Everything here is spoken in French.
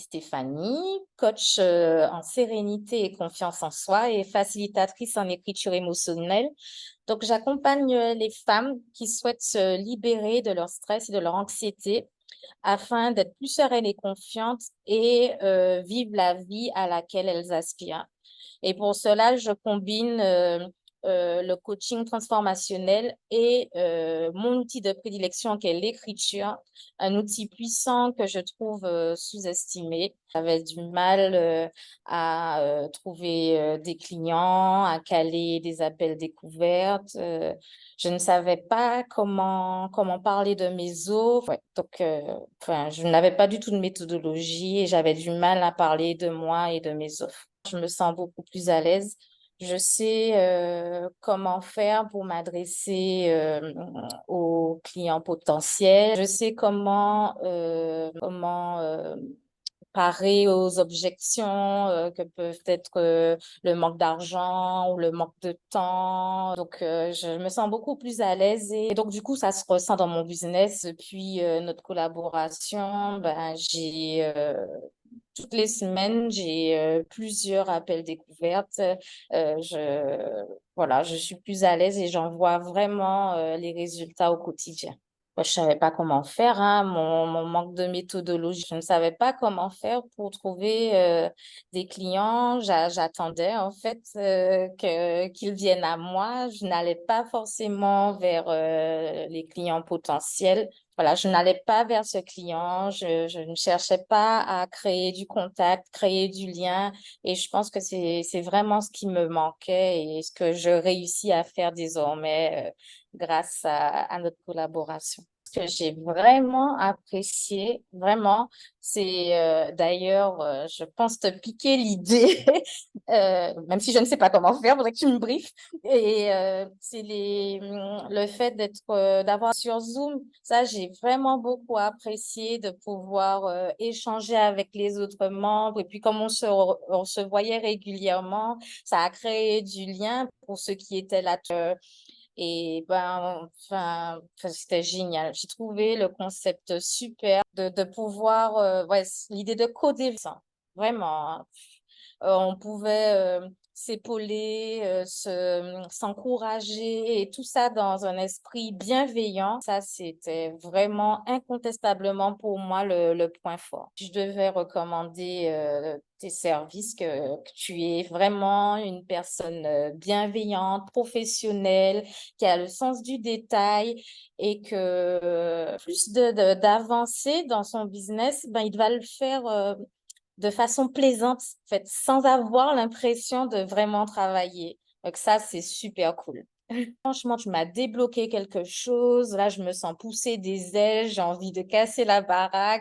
Stéphanie, coach en sérénité et confiance en soi et facilitatrice en écriture émotionnelle. Donc, j'accompagne les femmes qui souhaitent se libérer de leur stress et de leur anxiété afin d'être plus sereines et confiantes et vivre la vie à laquelle elles aspirent. Et pour cela, je combine le coaching transformationnel et mon outil de prédilection qui est l'écriture, un outil puissant que je trouve sous-estimé. J'avais du mal à trouver des clients, à caler des appels découvertes. Je ne savais pas comment parler de mes offres. Ouais, donc, je n'avais pas du tout de méthodologie et j'avais du mal à parler de moi et de mes offres. Je me sens beaucoup plus à l'aise. Je sais comment faire pour m'adresser aux clients potentiels. Je sais comment parer aux objections que peuvent être le manque d'argent ou le manque de temps. Donc, je me sens beaucoup plus à l'aise et donc, du coup, ça se ressent dans mon business. Depuis notre collaboration, ben, toutes les semaines, j'ai plusieurs appels découvertes. Voilà, je suis plus à l'aise et j'en vois vraiment les résultats au quotidien. Moi, je savais pas comment faire, hein, mon manque de méthodologie. Je ne savais pas comment faire pour trouver des clients. J'attendais en fait qu'ils viennent à moi. Je n'allais pas forcément vers les clients potentiels. Voilà, je n'allais pas vers ce client. Je ne cherchais pas à créer du contact, créer du lien. Et je pense que c'est vraiment ce qui me manquait et ce que je réussis à faire désormais grâce à notre collaboration. Ce que j'ai vraiment apprécié, vraiment, c'est d'ailleurs, je pense te piquer l'idée, même si je ne sais pas comment faire, faudrait que tu me briefes. Et c'est le fait d'avoir sur Zoom, ça, j'ai vraiment beaucoup apprécié de pouvoir échanger avec les autres membres. Et puis, comme on se voyait régulièrement, ça a créé du lien pour ceux qui étaient là. Et ben, c'était génial. J'ai trouvé le concept super de pouvoir, ouais, l'idée de coder ça, vraiment, hein. On pouvait s'épauler, s'encourager et tout ça dans un esprit bienveillant. Ça, c'était vraiment incontestablement pour moi le point fort. Je devais recommander tes services, que tu es vraiment une personne bienveillante, professionnelle, qui a le sens du détail et que plus d'avancer dans son business, ben, il va le faire de façon plaisante, en fait, sans avoir l'impression de vraiment travailler. Donc ça, c'est super cool. Franchement, tu m'as débloqué quelque chose. Là, je me sens pousser des ailes. J'ai envie de casser la baraque.